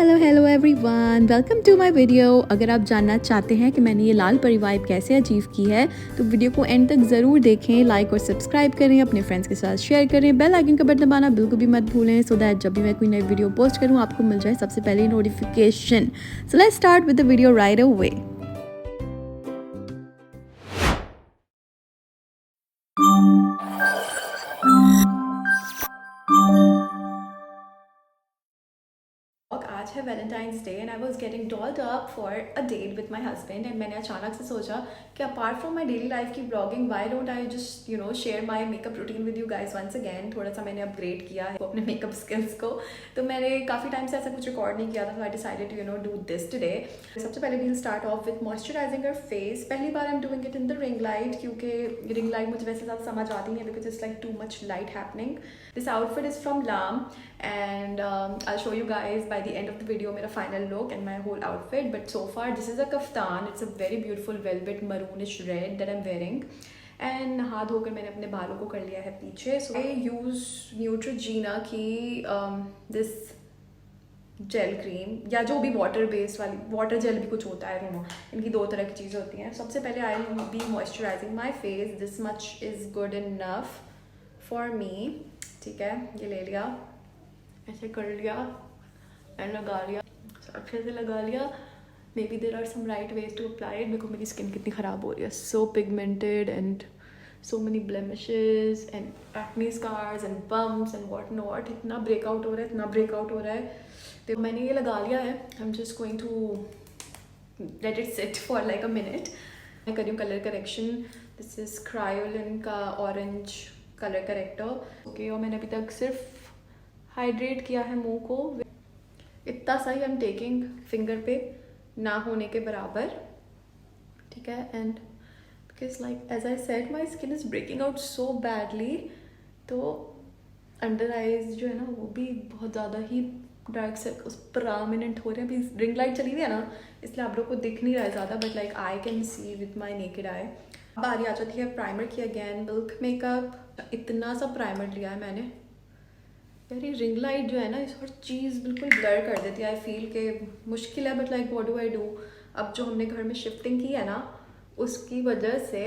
Hello everyone, welcome to my video. अगर आप जानना चाहते हैं कि मैंने ये लाल परी वाइब कैसे अचीव की है तो वीडियो को एंड तक ज़रूर देखें, लाइक और सब्सक्राइब करें, अपने फ्रेंड्स के साथ शेयर करें, बेल आइकन का बटन दबाना बिल्कुल भी मत भूलें सो दैट जब भी मैं कोई नई वीडियो पोस्ट करूँ आपको मिल जाए सबसे पहले notification. So let's start with the video right away. आज है Valentine's day and I was getting dolled up for a date with my husband and मैंने अचानक से सोचा कि apart from my daily life की vlogging why don't I just share my makeup routine with you guys once again. थोड़ा सा मैंने upgrade किया है अपने मेकअप स्किल्स को, तो मैंने काफ़ी टाइम से ऐसा कुछ रिकॉर्ड नहीं किया था, तो I decided to do this today. सबसे पहले we'll start off with moisturizing your face. पहली बार I am doing it in the ring light क्योंकि रिंग लाइट मुझे वैसे ज़्यादा समझ आती नहीं है because it's like too much light happening. This outfit is from Laam and I'll show you guys by the end of the video my final look and my whole outfit, but so far this is a kaftan. It's a very beautiful velvet maroonish red that I'm wearing and नहा धोकर मैंने अपने बालों को कर लिया है पीछे। So I use Neutrogena की this जेल क्रीम या जो भी वाटर बेस्ड वाली वाटर जेल भी कुछ होता है, दोनों इनकी दो तरह की चीज़ें होती हैं। सबसे पहले आई will B moisturising my face. This much is good enough for me. ठीक है, ये ले लिया, ऐसे कर लिया एंड लगा लिया, अच्छे से लगा लिया। Maybe there are some right ways to apply it. देखो मेरी स्किन कितनी ख़राब हो रही है, so pigmented and so many blemishes and acne scars and bumps and what not. इतना ब्रेकआउट हो रहा है, इतना ब्रेकआउट हो रहा है। तो मैंने ये लगा लिया है। I am just going to let it sit for like a minute. मैं करी हूँ colour correction. This is Kryolan का ऑरेंज कलर करेक्टर। ओके, और मैंने अभी तक सिर्फ हाइड्रेट किया है मुंह को, इतना सा ही। आई एम टेकिंग फिंगर पे, ना होने के बराबर। ठीक है, and because like as I said my skin is breaking out so badly, तो अंडर आइज जो है ना वो भी बहुत ज़्यादा ही डार्क सर्कल्स प्रॉमिनेंट हो रहे हैं। अभी रिंग लाइट चली हुई है ना, इसलिए आप लोग को दिख नहीं रहा है ज़्यादा, but like I can see with my naked eye. बारी आ जाती है प्राइमर की अगेन। मिल्क मेकअप, इतना सा प्राइमर लिया है मैंने। यार ये रिंग लाइट जो है ना, इस हर चीज़ बिल्कुल ब्लर कर देती है। आई फील के मुश्किल है, but like what do I do. अब जो हमने घर में शिफ्टिंग की है ना, उसकी वजह से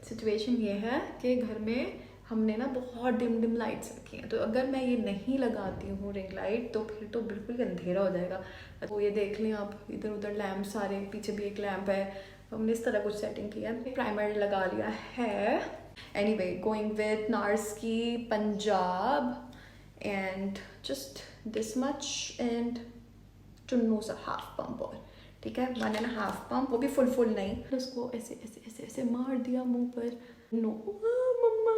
सिचुएशन ये है कि घर में हमने ना बहुत डिम डिम लाइट्स रखी हैं, तो अगर मैं ये नहीं लगाती हूँ रिंग लाइट तो फिर तो बिल्कुल अंधेरा हो जाएगा। तो ये देख लें आप, इधर उधर लैम्प सारे, पीछे भी एक लैम्प है, तो हमने इस तरह कुछ सेटिंग की है। प्राइमर लगा लिया है। एनीवे, गोइंग विथ नार्स की Punjab and just this much and Chunnu सा हाफ पंप और, ठीक है, 1.5 पंप, वो भी फुल नहीं। उसको ऐसे ऐसे ऐसे ऐसे मार दिया मुंह पर। No mama,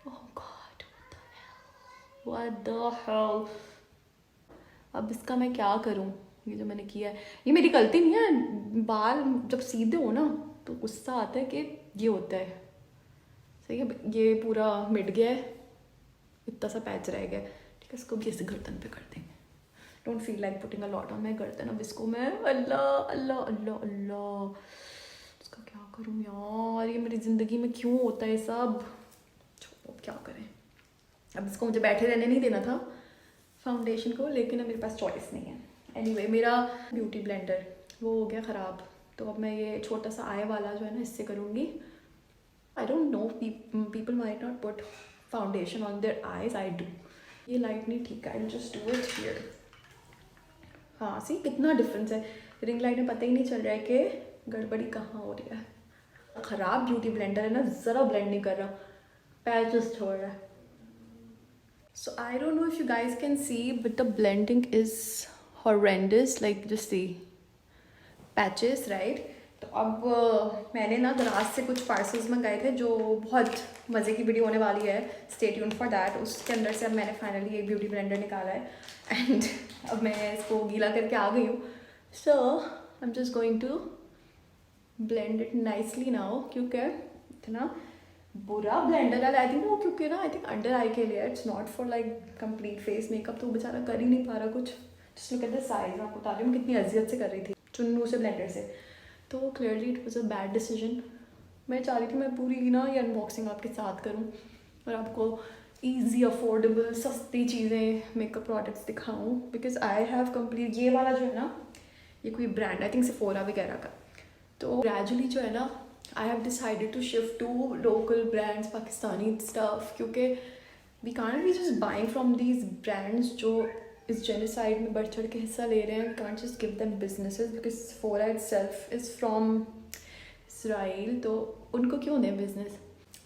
oh God, what the hell. अब इसका मैं क्या करूं? ये जो मैंने किया है ये मेरी गलती नहीं है। बाल जब सीधे हो ना तो गुस्सा आता है कि ये होता है। सही है, ये पूरा मिट गया है, इतना सा पैच रह गया। ठीक है, इसको भी ऐसे गर्दन पे कर देंगे। Don't feel like putting a lot on my गर्दन। अब इसको मैं अल्लाह अल्लाह अल्लाह अल्लाह, इसका क्या करूँ यार? ये मेरी ज़िंदगी में क्यों होता है सब? छोड़ो, क्या करें। अब इसको मुझे बैठे रहने नहीं देना था फाउंडेशन को, लेकिन अब मेरे पास चॉइस नहीं है। एनीवे, मेरा ब्यूटी ब्लेंडर वो हो गया ख़राब, तो अब मैं ये छोटा सा आय वाला जो है ना, इससे करूँगी। आई don't no, people might not put foundation on their eyes, I do. ये लाइट नहीं ठीक है, I just do it here. हाँ, सी कितना डिफरेंस है। रिंग लाइट में पता ही नहीं चल रहा है कि गड़बड़ी कहाँ हो रही है। ख़राब ब्यूटी ब्लेंडर है ना, ज़रा ब्लेंड नहीं कर रहा, पैचेस छोड़ रहा है। So I don't know if you guys can see but the blending is horrendous, like just see patches, right. तो अब मैंने ना दराज से कुछ पार्सल्स मंगाए थे जो बहुत मज़े की वीडियो होने वाली है, स्टे ट्यून्ड फॉर दैट। उसके अंदर से अब मैंने फाइनली एक ब्यूटी ब्लेंडर निकाला है एंड अब मैं इसको गीला करके आ गई हूँ। So I am just going to blend it nicely now, क्योंकि इतना बुरा ब्लेंडर है आई थिंक वो, क्योंकि ना आई थिंक अंडर आई के लिए, it's not for like complete face makeup. तो बेचारा कर ही नहीं पा रहा कुछ। Just look at the size. आपको बता रही हूँ कितनी अजियत से कर रही थी चुन्नू से, ब्लेंडर से। तो clearly it was a bad decision. मैं चाह रही थी मैं पूरी ना ये अनबॉक्सिंग आपके साथ करूं और आपको ईजी अफोर्डेबल सस्ती चीज़ें मेकअप प्रोडक्ट्स दिखाऊँ, बिकॉज आई हैव कंप्लीट ये वाला जो है ना, ये कोई ब्रांड आई थिंक सेफोरा वगैरह का, तो ग्रेजुअली जो है ना I have decided to shift to local brands, Pakistani stuff, क्योंकि we can't be just buying from these brands जो इस जेनोसाइड में बढ़ चढ़ के हिस्सा ले रहे हैं. We can't just give them businesses because Sephora itself is from Israel, तो उनको क्यों दें बिजनेस.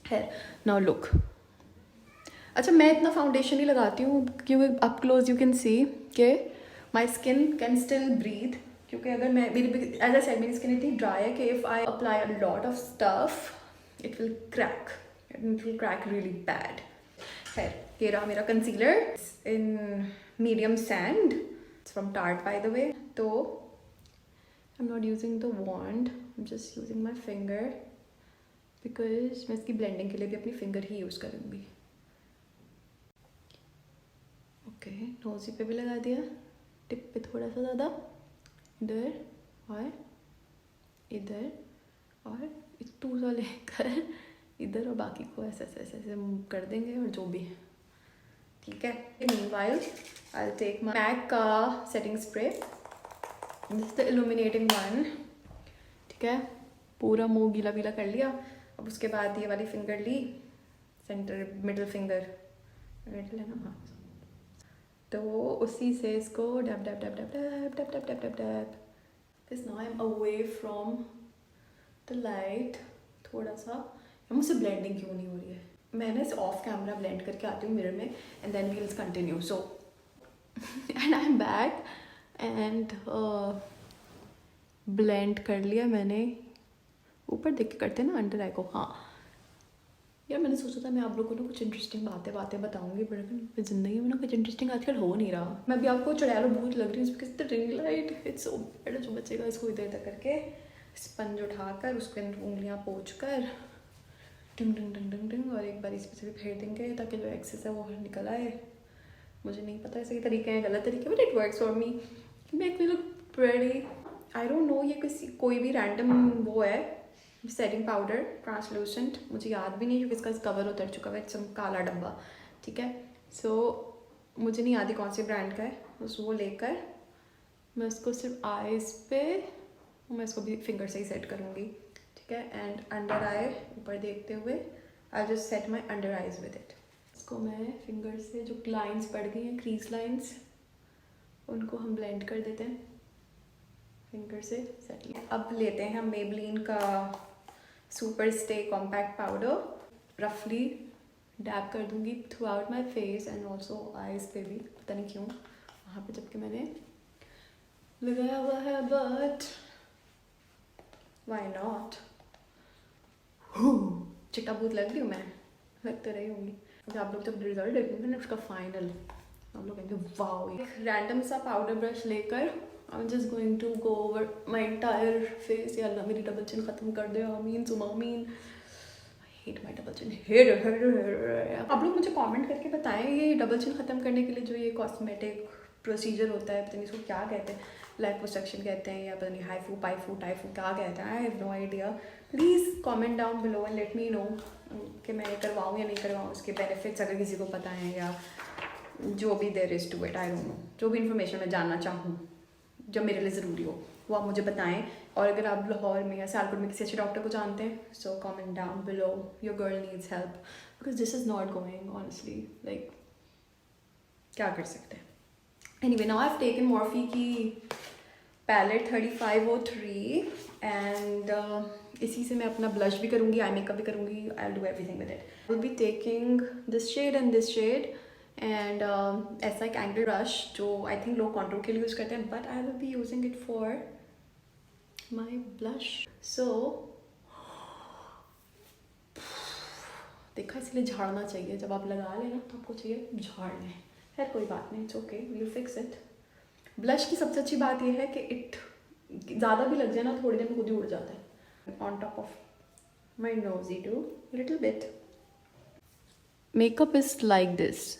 है नाउ लुक. अच्छा, मैं इतना फाउंडेशन नहीं लगाती हूँ क्योंकि up close you can see के my skin can still breathe, क्योंकि अगर मैं मेरी एज आई सेड मेरी स्किन इतनी ड्राई है कि if I apply a lot of stuff it will crack really bad. है ये रहा मेरा concealer in medium sand, it's from Tarte by the way. तो I am not using the wand, I am just using my finger because मैं इसकी blending के लिए भी अपनी फिंगर ही यूज़ करूँगी. ओके, नोज़ी पे भी लगा दिया, टिप पे थोड़ा सा ज़्यादा, इधर और इधर, और इतना सा लेकर इधर, और बाकी को ऐसे ऐसे ऐसे ऐसे कर देंगे और जो भी है. ठीक है. Meanwhile I will take my MAC का setting spray, this is the illuminating one. ठीक है, पूरा मुंह गीला गीला कर लिया. अब उसके बाद ये वाली फिंगर ली, सेंटर मिडिल फिंगर, मिडिल है ना, हाँ, तो उसी से इसको dab dab dab dab dab dab dab dab dab dab. This now I am away from the light. थोड़ा सा मुझसे ब्लेंडिंग क्यों नहीं हो रही है, मैंने इस ऑफ कैमरा ब्लेंड करके आती हूँ मिरर में and then we will continue. So and I am back and blend कर लिया मैंने. ऊपर देख के करते हैं ना अंडर आई को. हाँ यार, मैंने सोचा था मैं आप लोगों को कुछ इंटरेस्टिंग बातें बताऊंगी, बट ज़िंदगी में ना कुछ इंटरेस्टिंग आजकल हो नहीं रहा. मैं भी आपको चढ़ा लो भूत लग रही है because the ring light it's so bad. जो बचेगा इसको इधर इधर करके स्पंज उठाकर उसके अंदर उंगलियाँ पोंछ कर डिंग डिंग डिंग डिंग डिंग, और एक बार इस पर से भी फेर देंगे ताकि जो एक्सेस है वो निकल आए. मुझे नहीं पता सही तरीके हैं गलत तरीके, but it works for me. Make me look pretty. I don't know ये कोई भी रैंडम वो है सेटिंग पाउडर ट्रांसलूसेंट, मुझे याद भी नहीं क्योंकि इसका कवर उतर चुका है. इट्स काला डब्बा. ठीक है, सो मुझे नहीं याद कौन सी ब्रांड का है. बस वो लेकर मैं इसको सिर्फ आईज पे, मैं इसको भी फिंगर से ही सेट करूँगी. ठीक है, एंड अंडर आई ऊपर देखते हुए I just set my under eyes with it. इसको मैं फिंगर से जो लाइंस पड़ गई हैं, क्रीज लाइंस, उनको हम ब्लेंड कर देते हैं फिंगर से. सेट लिया. अब लेते हैं हम मेबलिन का सुपर स्टे कॉम्पैक्ट पाउडर. रफली डैब कर दूंगी through out my face and also eyes पे भी, पता नहीं क्यों वहाँ पे जबकि मैंने लगाया हुआ है, बट वाई नॉट. चिट्टा भूत लग रही हूँ मैं, लग तो रही होंगी. आप लोग जब रिजल्ट देखेंगे ना उसका फाइनल, आप लोग कहेंगे वाओ. एक रैंडम सा पाउडर ब्रश लेकर I am just going to go over my entire face. या अल्लाह मेरी डबल चिन ख़त्म कर दे, आमीन सुम आमीन. Hate my double chin, hate. आप लोग मुझे कमेंट करके बताएं ये डबल चिन ख़त्म करने के लिए जो ये कॉस्मेटिक प्रोसीजर होता है, पता नहीं इसको क्या कहते हैं, लाइपोसक्शन कहते हैं या पता नहीं हाईफू पाईफू टाइफू क्या कहते हैं. I have no idea. Please comment down below and let me know कि मैं करवाऊँ या नहीं करवाऊँ. उसके बेनिफिट्स अगर किसी को पता है या जो भी there is to it, I don't know. जो भी इन्फॉर्मेशन मैं जानना चाहूँ जो मेरे लिए ज़रूरी हो वो आप मुझे बताएं. और अगर आप लाहौर में या सियालकोट में किसी अच्छे डॉक्टर को जानते हैं, so comment down below. Your girl needs help because this is not going honestly. Like क्या कर सकते हैं. Anyway, now I have taken Morphy की पैलेट 3503 एंड इसी से मैं अपना ब्लश भी करूँगी, आई मेकअप भी करूँगी. I will do everything with it. I will be taking this shade and this shade and ऐसा एक एंगल ब्रश जो आई थिंक लोग कॉन्टूर के लिए यूज़ करते हैं, but I will be using it for my blush. So देखा, इसलिए झाड़ना चाहिए. जब आप लगा लें ना तो आपको चाहिए झाड़ लें. खैर कोई बात नहीं, it's okay, we will fix it. Blush की सबसे अच्छी बात यह है कि इट ज़्यादा भी लग जाए ना थोड़ी देर में खुद ही उड़ जाता है. On top of my nosy to little bit. Makeup is like this.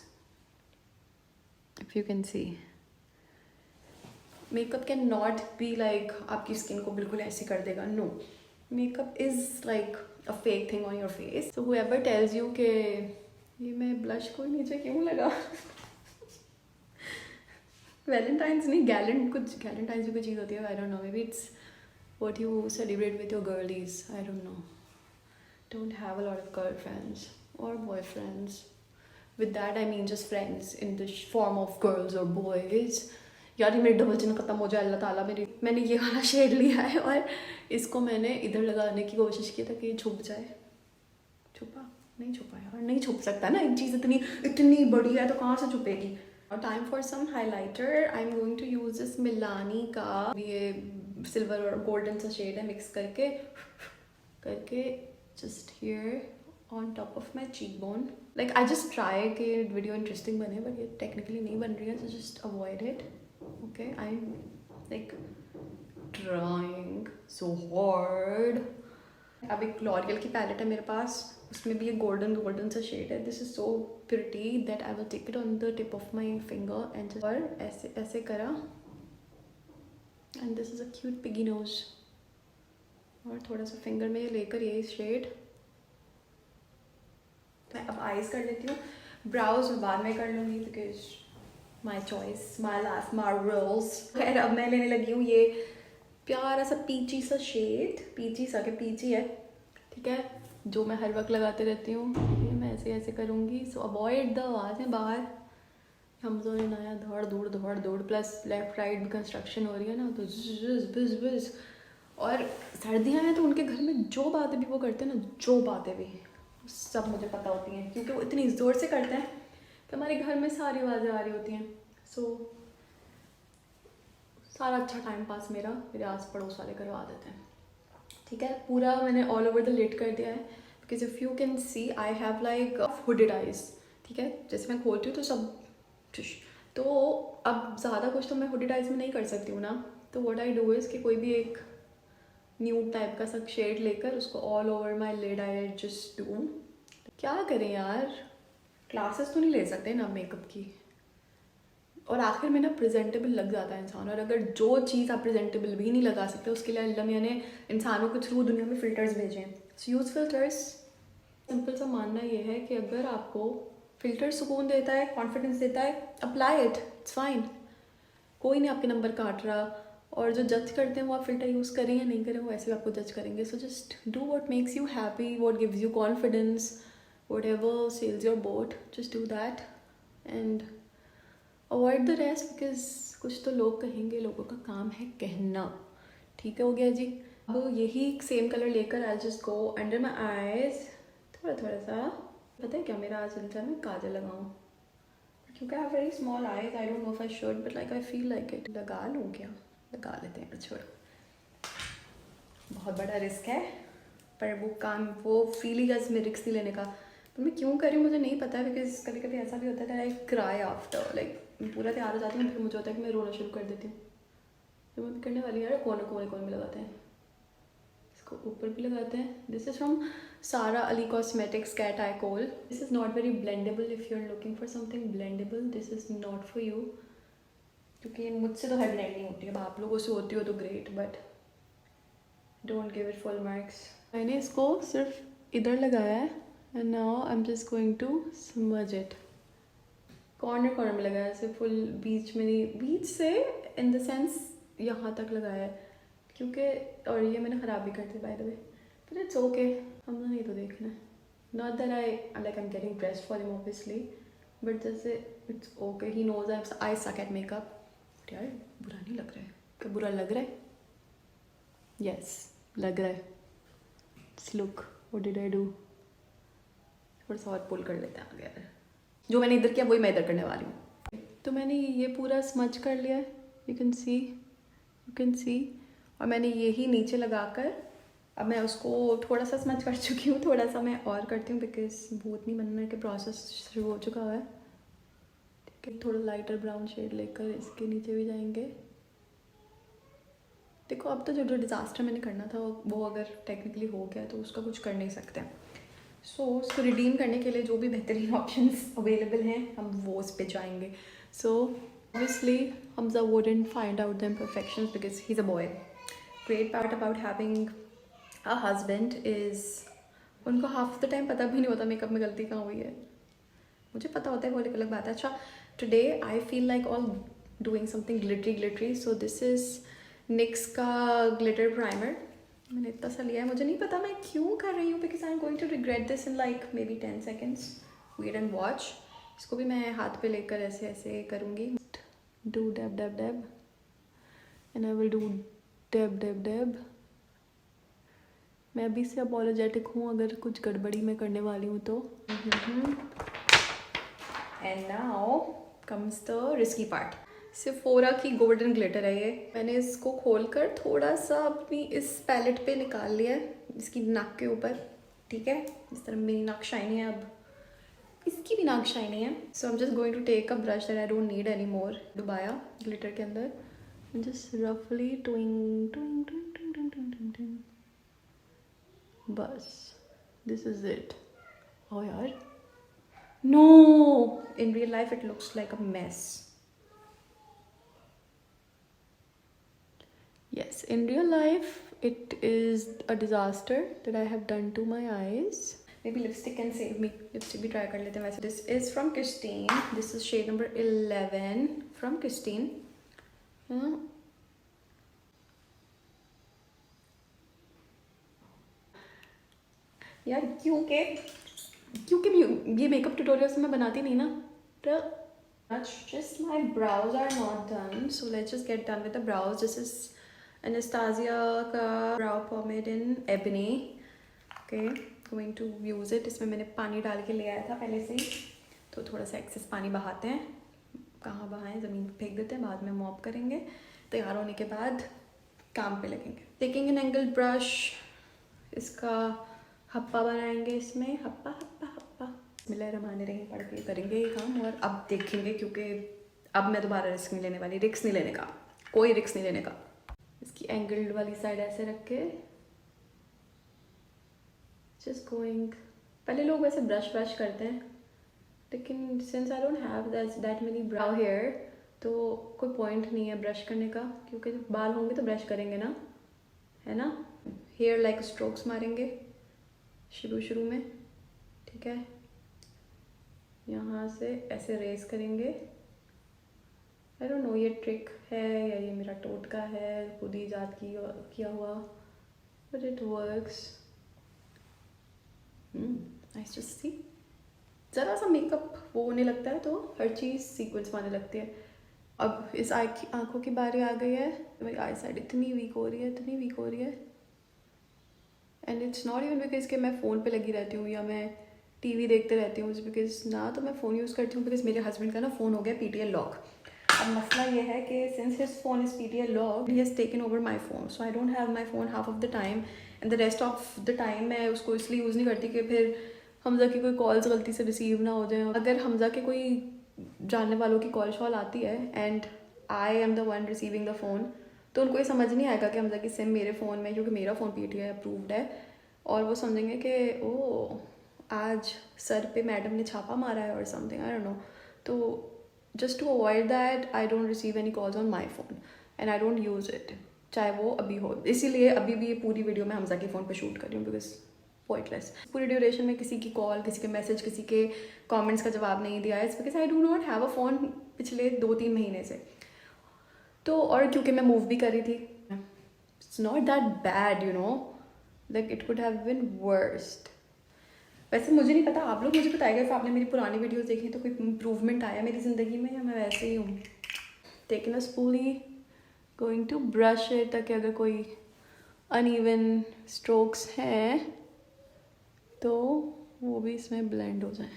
If you can see, makeup can not be like आपकी स्किन को बिल्कुल ऐसे कर देगा. No, makeup is like a fake thing on your face. So whoever tells you कि ये मैं blush को नीचे क्यों लगा? वैलेंटाइंस नहीं, गैलेंटाइंस भी कोई चीज़ होती है, I don't know, maybe it's what you celebrate with your girlies, I don't know. Don't have a lot of girlfriends or boyfriends. With that I mean just friends in the form of girls or boys. यार ये मेरी double chin खत्म हो जाए अल्लाह ताला मेरी. मैंने ये वाला शेड लिया है और इसको मैंने इधर लगाने की कोशिश की ताकि ये छुप जाए. छुपा नहीं, छुपा यार, नहीं छुप सकता ना, एक चीज़ इतनी इतनी बड़ी है तो कहाँ से छुपेगी. Time for some highlighter. I am going to use this Milani का ये सिल्वर और गोल्डन सा शेड है, मिक्स करके करके just here on top of my cheekbone. Like I just try कि video interesting बने, but ये technically नहीं बन रही है, so just avoid it. Okay, I'm like trying so hard. अब एक L'Oreal की पैलेट है मेरे पास, उसमें भी ये golden सा शेड है. This is so pretty that I will take it on the tip of my finger and just और ऐसे करा. And this is a cute piggy nose. और थोड़ा सा फिंगर में ये लेकर ये शेड मैं अब आईज कर लेती हूँ. ब्राउज मैं बाद में कर लूँगी because my choice, my life, my rules. खैर अब मैं लेने लगी हूँ ये प्यारा सा पीची सा शेड, पीची है, ठीक है, जो मैं हर वक्त लगाते रहती हूँ. ये मैं ऐसे करूँगी. सो अवॉइड द आवाज़ें बाहर. हम जो नया दौड़ दौड़ प्लस लेफ्ट राइट भी कंस्ट्रक्शन हो रही है ना, तो बिज. और सर्दियाँ हैं तो उनके घर में जो बातें भी वो करते हैं ना, जो बातें भी सब मुझे पता होती हैं क्योंकि वो इतनी ज़ोर से करते हैं कि हमारे घर में सारी आवाज़ें आ रही होती हैं. सो सारा अच्छा टाइम पास मेरे आस पड़ोस वाले करवा देते हैं. ठीक है, पूरा मैंने ऑल ओवर द लिड कर दिया है because if you can C I have like hooded eyes. ठीक है, जैसे मैं खोलती हूँ तो सब तो अब ज़्यादा कुछ तो मैं हुडेड आइज में नहीं कर सकती हूँ ना. तो व्हाट आई डू इज़ कि कोई भी एक न्यूड टाइप का सब शेड लेकर उसको all over my lid I just do. क्या करें यार, क्लासेस तो नहीं ले सकते ना मेकअप की. और आखिर में ना प्रेजेंटेबल लग जाता है इंसान. और अगर जो चीज़ आप प्रेजेंटेबल भी नहीं लगा सकते उसके लिए अल्लाह मियां ने इंसानों के थ्रू दुनिया में फ़िल्टर्स भेजे हैं. So use filters. सिंपल सा मानना ये है कि अगर आपको फ़िल्टर सुकून देता है, कॉन्फिडेंस देता है, अप्लाई इट, इट्स फाइन. कोई नहीं आपके नंबर काट रहा. और जो जज करते हैं वो आप फ़िल्टर यूज़ करें या नहीं करें वो ऐसे आपको जज करेंगे. So just do what makes you happy, what gives you confidence, whatever sails your boat, just do that and avoid the rest because कुछ तो लोग कहेंगे, लोगों का काम है कहना. ठीक है, हो गया जी. अब यही सेम कलर लेकर I just go under my eyes. थोड़ा सा पता है क्या मेरा आज चलता है, मैं काजल लगाऊँ क्योंकि I have very small eyes. I don't know if I should but like I feel like it. लगा लूँ क्या? लगा लेते हैं. छोड़, बहुत बड़ा रिस्क है पर वो फील ही में रिस्क नहीं लेने का. तो मैं क्यों कर रही हूँ मुझे नहीं पता है बिकॉज कभी कभी ऐसा भी होता है आई क्राई आफ्टर. लाइक मैं पूरा तैयार हो जाती हूँ फिर मुझे होता है कि मैं रोना शुरू कर देती हूँ. तो मैं करने वाली यार कोने में लगाते हैं, इसको ऊपर भी लगाते हैं. This is from Sara Ali cosmetics cat eye kohl. This is not very blendable. If you are looking for something blendable this is not for you क्योंकि मुझसे तो है ब्लेंडिंग होती है. अब आप लोगों से होती हो तो great but don't give it full marks. मैंने इसको सिर्फ इधर लगाया है and now I'm just going to smudge it. Corner में लगाया है, फुल बीच में नहीं, बीच से इन द सेंस यहाँ तक लगाया है क्योंकि और ये मैंने ख़राब भी कर दिया by the way. But it's okay, हमने नहीं तो देखना है. Not that I am getting dressed for him obviously but जैसे it's okay. He knows I suck at makeup. यार बुरा नहीं लग रहा है? क्या बुरा लग रहा है? यस लग रहा है. Look what did I do. थोड़ा सा और पुल कर लेते हैं आगे यार. जो मैंने इधर किया वही मैं इधर करने वाली हूँ. तो मैंने ये पूरा स्मच कर लिया है. यू कैन सी और मैंने यही नीचे लगाकर अब मैं उसको थोड़ा सा स्मच कर चुकी हूँ. थोड़ा सा मैं और करती हूँ बिकॉज भूतनी बनने के प्रोसेस शुरू हो चुका है. ठीक है, थोड़ा लाइटर ब्राउन शेड लेकर इसके नीचे भी जाएंगे. देखो अब तो जो डिज़ास्टर मैंने करना था वो अगर टेक्निकली हो गया तो उसका कुछ कर नहीं सकते. सो उसको रिडीम करने के लिए जो भी बेहतरीन ऑप्शंस अवेलेबल हैं हम वो उस पे जाएंगे. So obviously Hamza wouldn't find out the imperfections because he's a boy. Great part about having a husband is उनको हाफ द टाइम पता भी नहीं होता मेकअप में गलती कहाँ हुई है. मुझे पता होता है वो एक अलग बात है। अच्छा, today I feel like all doing something glittery, so this is NYX का ग्लिटर प्राइमर। मैंने इतना सा लिया है, मुझे नहीं पता मैं क्यों कर रही हूँ, because I am going to regret this in like maybe 10 seconds। Wait and watch. इसको भी मैं हाथ पे लेकर ऐसे ऐसे करूँगी। Do dab dab dab and I will do dab dab dab. मैं अभी से अपॉलोजेटिक हूँ अगर कुछ गड़बड़ी मैं करने वाली हूँ तो। And now comes the risky part. Sephora की गोल्डन ग्लिटर है ये। मैंने इसको खोलकर थोड़ा सा अपनी इस पैलेट पे निकाल लिया है, इसकी नाक के ऊपर। ठीक है, इस तरह मेरी नाक शाइनी है, अब इसकी भी नाक शाइनी है। So I am just going to take a brush that I don't need any more. डुबाया ग्लिटर के अंदर, जस्ट रफली ट्विंग ट्विंग ट्विंग ट्विंग ट्विंग ट्विंग ट्विंग ट्विंग। बस, दिस इज इट। ओ यार, no, in real life it looks like a mess. Yes, in real life it is a disaster that I have done to my eyes. Maybe lipstick can save me. Lipstick भी try कर लेते हैं वैसे। This is from Christine. This is shade number 11 from Christine. यार क्योंकि ये makeup tutorials मैं बनाती नहीं ना, तो just my brows are not done, so let's just get done with the brows. This is Anastasia का brow pomade in ebony. Okay, going to use it. इसमें मैंने पानी डाल के ले आया था पहले से ही, तो थोड़ा सा एक्सेस पानी बहाते हैं। कहाँ बहाएं, ज़मीन पे फेंक देते हैं, बाद में मॉप करेंगे। तैयार होने के बाद काम पे लगेंगे। टेकिंग एन एंगल ब्रश, इसका हप्पा बनाएंगे इसमें, हप्पा हप्पा हप्पा। बिस्मिल्लाहिर्रहमानिर्रहीम पढ़ के करेंगे ये काम, और अब देखेंगे, क्योंकि अब मैं दोबारा रिस्क नहीं लेने वाली। रिस्क नहीं लेने का, कोई रिस्क नहीं लेने का। इसकी एंगल्ड वाली साइड ऐसे रख के जस्ट गोइंग। पहले लोग वैसे ब्रश करते हैं, लेकिन since I don't have that many brow hair, तो कोई पॉइंट नहीं है ब्रश करने का, क्योंकि जब बाल होंगे तो ब्रश करेंगे ना, है ना। हेयर लाइक स्ट्रोक्स मारेंगे शुरू में, ठीक है। यहाँ से ऐसे रेस करेंगे। आई डोंट नो ये ट्रिक है या ये मेरा टोटका है, खुद ही इजाद किया हुआ, but it works. Nice to see. ज़रा सा मेकअप वो होने लगता है तो हर चीज़ सीक्वेंस में आने लगती है। अब इस आँखों की बारी आ गई है। मेरी आई साइड इतनी वीक हो रही है, and it's not even because कि मैं फ़ोन पे लगी रहती हूँ या मैं टीवी देखते रहती हूँ, बिकॉज ना तो मैं फ़ोन यूज़ करती हूँ, बिकॉज मेरे हस्बैंड का ना फ़ोन हो गया PTL लॉक। अब मसला ये है कि since his phone is PTL lock, he has taken over my phone, so I don't have my phone half of the time, and the rest of the time मैं उसको इसलिए यूज़ नहीं करती कि फिर हमजा की कोई कॉल्स गलती से रिसीव ना हो जाए। अगर हमजा के कोई जानने वालों की कॉल शॉल आती है and I am the one receiving the phone, तो उनको ये समझ नहीं आएगा कि हमजा की सिम मेरे फ़ोन में, क्योंकि मेरा फ़ोन PTL अप्रूव्ड है, और वो समझेंगे कि ओ आज सर पे मैडम ने छापा मारा है और समथिंग, आई डोंट नो। तो just to avoid that I don't receive any calls on my phone and I don't use it, चाहे वो अभी हो। इसीलिए अभी भी ये पूरी वीडियो मैं हमजा के फ़ोन पे शूट कर रही हूँ, बिकॉज पॉइंटलेस। पूरी ड्यूरेशन में किसी की कॉल, किसी के मैसेज, किसी के कमेंट्स का जवाब नहीं दिया है, it's because I do not have a phone पिछले 2-3 महीने से। तो और क्योंकि मैं मूव भी कर रही थी, it's not that bad, you know, like it could have been worst. वैसे मुझे नहीं पता, आप लोग मुझे बताइएगा if आपने मेरी पुरानी वीडियोस देखी तो कोई इम्प्रूवमेंट आया मेरी ज़िंदगी में, या मैं वैसे ही हूँ। Taking a spoolie, going to brush it, ताकि अगर कोई अनइवन स्ट्रोक्स हैं तो वो भी इसमें ब्लेंड हो जाए।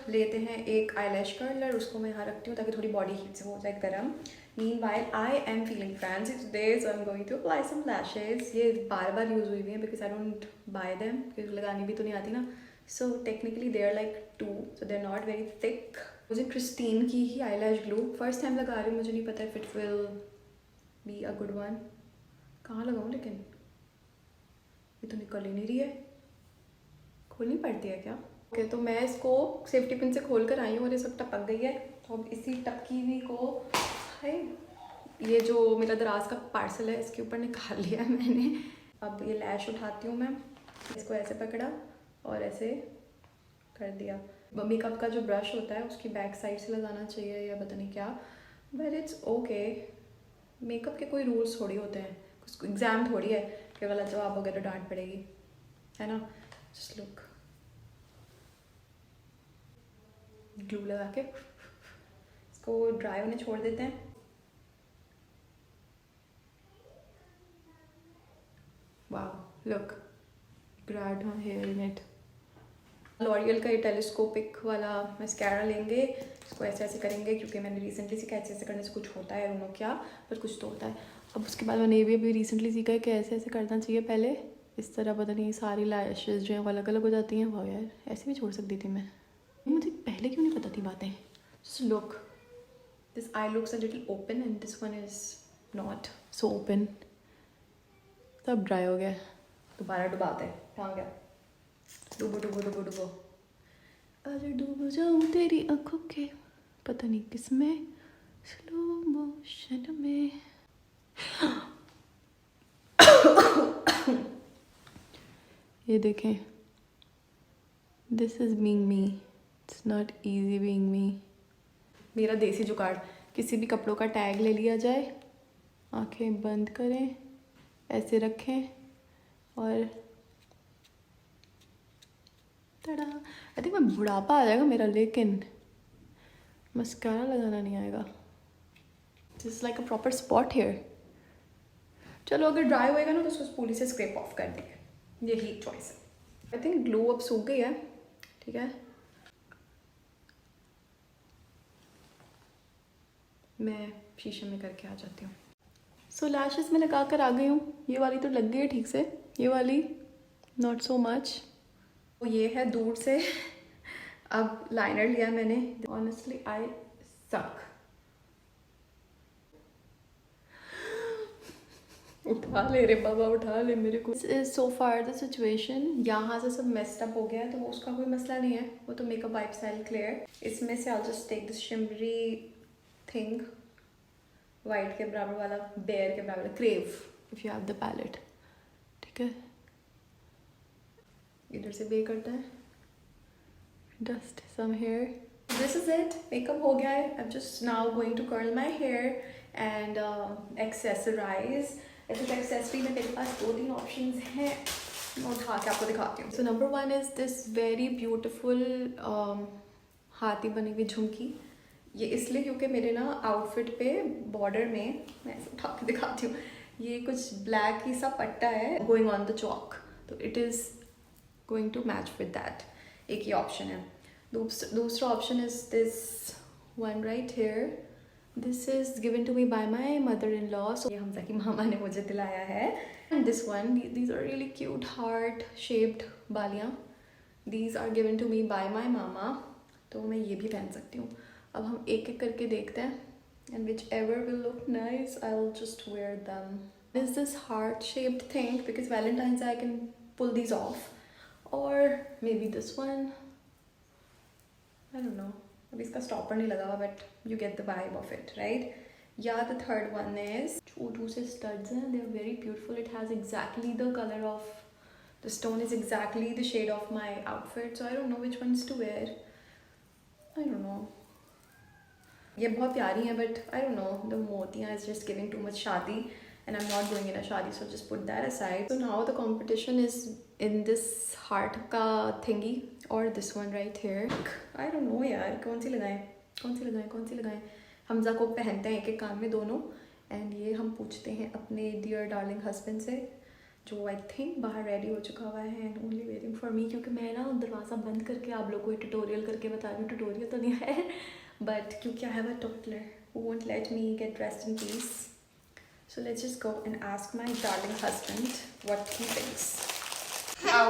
लेते हैं एक आईलैश कर्लर, उसको मैं यहाँ रखती हूँ ताकि थोड़ी बॉडी हीट से हो जाए गर्म। Meanwhile, I am feeling fancy today, so I'm going to apply some lashes. ये बार यूज़ हुई हैं because I don't buy them, क्योंकि लगानी भी तो नहीं आती ना। So technically they are like 2, so they're not very thick. मुझे क्रिस्टीन की ही eyelash glue फर्स्ट टाइम लगा रही हूँ, मुझे नहीं पता if it will be a good one। कहाँ लगाऊँ लेकिन ये तो निकल ही नहीं रही है, खोलनी पड़ती है क्या? ओके, तो मैं इसको सेफ्टी पिन से खोल कर आई हूँ और ये सब टपक गई है। तो अब इसी टपकी हुई को ये जो मेरा दराज का पार्सल है इसके ऊपर निकाल लिया है मैंने। अब ये लैश उठाती हूँ मैं, इसको ऐसे पकड़ा और ऐसे कर दिया। मेकअप का जो ब्रश होता है उसकी बैक साइड से लगाना चाहिए या पता नहीं क्या, बट इट्स ओके। मेकअप के कोई रूल्स थोड़ी होते हैं, कुछ एग्ज़ाम थोड़ी है कि गलत जवाब हो गया तो डांट पड़ेगी, है ना। जस्ट लुक, ग्लू लगा के इसको ड्राई होने छोड़ देते हैं। वाह, look, grab my hair in it. L'Oreal का ये टेलीस्कोपिक वाला मस्कारा लेंगे, इसको ऐसे ऐसे करेंगे क्योंकि मैंने रिसेंटली सीखा ऐसे ऐसे करने से कुछ होता है, उन्होंने क्या, पर कुछ तो होता है। अब उसके बाद मैंने ये भी अभी रिसेंटली सीखा है कि ऐसे ऐसे करना चाहिए पहले, इस तरह पता नहीं सारी लैशेज जो हैं वो अलग अलग हो जाती हैं। वाह यार, ऐसे भी छोड़ सकती थी मैं, मुझे पहले क्यों नहीं पता थी बातें। Just look, this I looks a little open and this one is not so open. सब ड्राई हो गया, दोबारा डुबाते हैं। कहाँ गया, डूबो डूबो डूबो डूबो, अगर डूब जाऊँ तेरी आंखों के पता नहीं किस में, स्लो मोशन में। ये देखें, this is being me, it's not easy being me. मेरा देसी जुगाड़, किसी भी कपड़ों का टैग ले लिया जाए, आंखें बंद करें, ऐसे रखें और तड़ा। आई थिंक मैं बुढ़ापा आ जाएगा मेरा, लेकिन मस्कारा लगाना नहीं आएगा। This like a proper spot hair. चलो अगर ड्राई होएगा ना तो उसको स्पूली से स्क्रैप ऑफ कर देंगे, यही चॉइस है। आई थिंक ग्लो अब सूख गई है, ठीक है। मैं शीशे में करके आ जाती हूँ। सो लैशेस में लगा कर आ गई हूँ, ये वाली तो लग गई है ठीक से, ये वाली नॉट सो मच। तो ये है दूर से। अब लाइनर लिया मैंने, ऑनेस्टली आई सक। उठा ले रे बाबा, उठा ले मेरे को। सो फार द सिचुएशन, यहाँ से सब मेस्ड अप हो गया है तो वो उसका कोई मसला नहीं है, वो तो मेकअप वाइप स्टाइल क्लियर। इसमें से I just take this shimmery thing, white के बराबर वाला, बेयर के बराबर, crave if you have the palette, ठीक है। इधर से बे करता है, dust some hair. This is it, makeup हो गया है। I just now going to curl my hair and accessorise. ऐसे एक्सेसरी में मेरे पास 2-3 ऑप्शंस हैं, मैं उठा के आपको दिखाती हूँ। So number 1 is this very beautiful हाथी बनी हुई झुमकी। ये इसलिए क्योंकि मेरे ना आउटफिट पे बॉर्डर में, मैं ऐसे उठा के दिखाती हूँ, ये कुछ ब्लैक ही सा पट्टा है गोइंग ऑन द चौक, तो it is going to match with that. एक ही ऑप्शन है। दूसरा option is this one right here. This is given to me by my mother in law, so ये हमजा की मामा ने मुझे दिलाया है। And this one, these are really cute heart shaped बालियाँ, these are given to me by my mama, तो मैं ये भी पहन सकती हूँ। अब हम एक एक करके देखते हैं, and whichever will look nice I will just wear them. Is this heart shaped thing, because Valentine's I can pull these off, और maybe this one, I don't know, अभी इसका स्टॉपर नहीं लगा हुआ, but you get the vibe of it right. या the third one is, छोटू से studs हैं, they are very beautiful, it has exactly the colour of, the stone is exactly the shade of my outfit, so I don't know which ones to wear, I don't know. ये बहुत प्यारी हैं, but I don't know, the मोतियाँ is just giving too much shaadi, and I'm not going in a shadi, so just put that aside. So now the competition is in this heart ka thingy or this one right here. I don't know यार, कौन सी लगाएं। हमजा को पहनते हैं एक एक कान में दोनों, एंड ये हम पूछते हैं अपने डियर डार्लिंग हस्बैंड से, जो आई थिंक बाहर रेडी हो चुका हुआ है and only waiting for me, क्योंकि मैं ना दरवाज़ा बंद करके आप लोगों को ट्यूटोरियल करके बता रही हूँ। ट्यूटोरियल तो नहीं है, बट क्योंकि I have a toddler who won't let me get dressed in peace. So let's just go and ask my darling husband what he thinks. Now,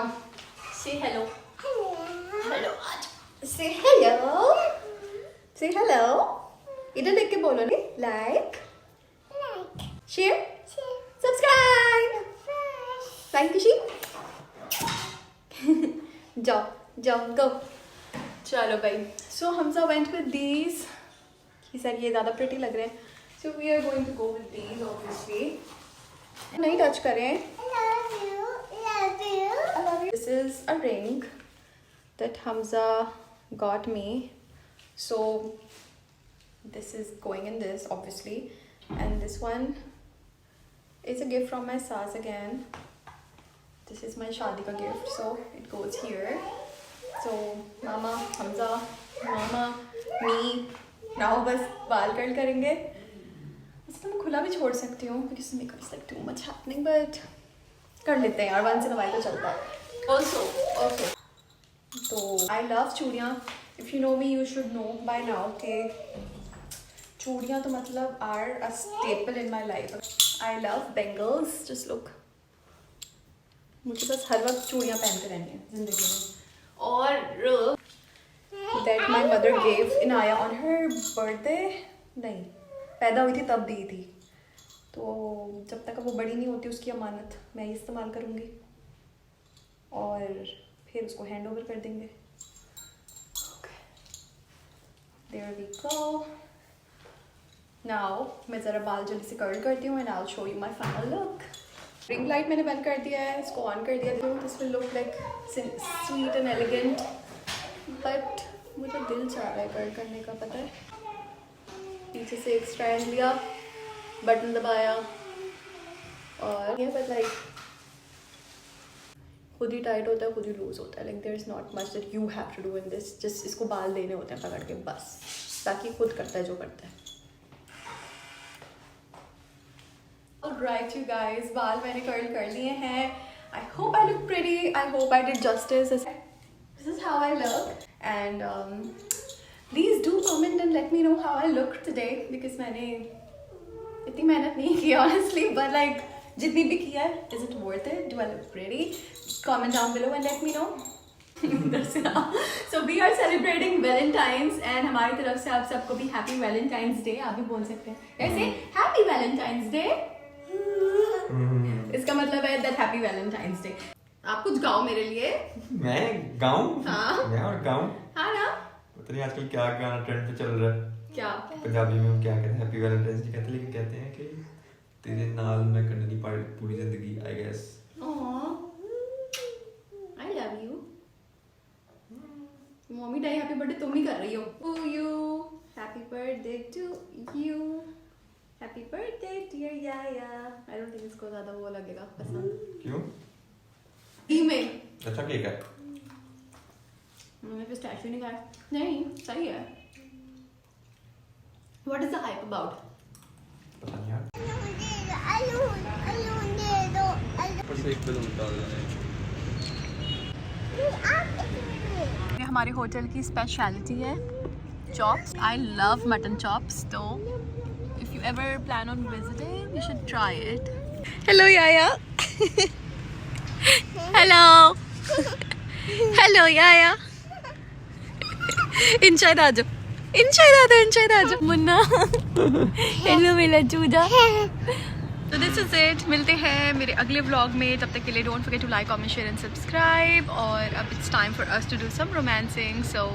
say hello. Hello. Say hello. Say hello. इधर देख के बोलो नी, like, share, subscribe. Thank you, जाओ, go. चलो भाई. So Hamza went with these. He said ये ज़्यादा pretty लग रहे हैं. So we are going to go with these, obviously. नहीं touch करें. Love you. I love you. This is a ring that Hamza got me. So this is going in this obviously, and this one is a gift from my Saz again. This is my शादी का gift, so it goes here. So mama, Hamza, mama, me, now बस बाल curl करेंगे. वैसे तो मैं खुला भी छोड़ सकती हूँ because makeup is like too much happening, but कर लेते हैं यार, once in a while तो चलता है. Also तो I love चूड़ियाँ. If you know me, you should know by now कि चूड़ियाँ तो मतलब are a staple in my life. I love bangles. Just look. मुझे बस हर वक्त चूड़ियाँ पहनते रहनी है जिंदगी में. और that my mother gave Inaya on her birthday. नहीं, पैदा हुई थी तब दी थी. तो जब तक वो बड़ी नहीं होती उसकी अमानत मैं ही इस्तेमाल करूँगी और फिर उसको हैंड ओवर कर देंगे. There we go. Now मैं ज़रा बाल जल्दी से कर्ल करती हूँ and I'll show you my final look. Ring light मैंने बंद कर दिया है, इसको ऑन कर दिया है. This will look like sweet and elegant. But मुझे दिल चाह रहा है कर्ल करने का, पता है. पीछे से एक स्ट्रैंड लिया, बटन दबाया और ये बट लाइक खुद ही टाइट होता है, खुद ही लूज होता है. Like there is not much that you have to do in this. Just इसको बाल देने होते हैं पकड़ के बस, ताकि खुद करता है जो करता है. Alright you guys, बाल मैंने कर्ल कर लिए हैं. I hope I look pretty. I hope I did justice. This is how I look and please do comment and let me know how I look today because मैंने इतनी मेहनत नहीं की honestly, but like जितनी भी किया है, is it worth it? Do I look pretty? Comment down below and let me know. So we are celebrating Valentine's and हमारी तरफ से आप सबको भी Happy Valentine's Day. आप भी बोल सकते हैं ऐसे Happy Valentine's Day. इसका मतलब है that Happy Valentine's Day. आप कुछ गाओ मेरे लिए. मैं गाऊं? हाँ. मैं और गाऊं? हाँ ना. पता नहीं आजकल क्या गाना ट्रेंड पे चल रहा है. क्या? पंजाबी में हम क्या कहते हैं, हैप्पी वैलेंटाइंस डे कहते हैं, लेकिन कहते हैं कि तेरे नाल मैं करने दी पूरी जिंदगी. I guess. I love you. Mummy daddy happy birthday तुम ही कर रही हो. To you. Happy birthday to you. Happy birthday dear Yaya. I don't think इसको ज्यादा वो लगेगा पसंद. क्यों? ईमेल. अच्छा केक है. मैंने पिस्ताशियो नहीं खाया. नहीं सही है. What is the hype about? पता नहीं यार. ऊपर से एक बलून डाल रहा है. ये हमारे होटल की स्पेशलिटी है chops. I love mutton chops. तो if you ever plan on visiting you should try it. Hello Yaya. Hello. Hello Yaya. Inshad आ जाओ. इंशाद आ जाओ मुन्ना. हेलो मेरा चूजा. तो दिस इज इट. मिलते हैं मेरे अगले व्लॉग में. तब तक के लिए don't forget to like, comment, share and subscribe. और अब it's time for us to do some romancing. So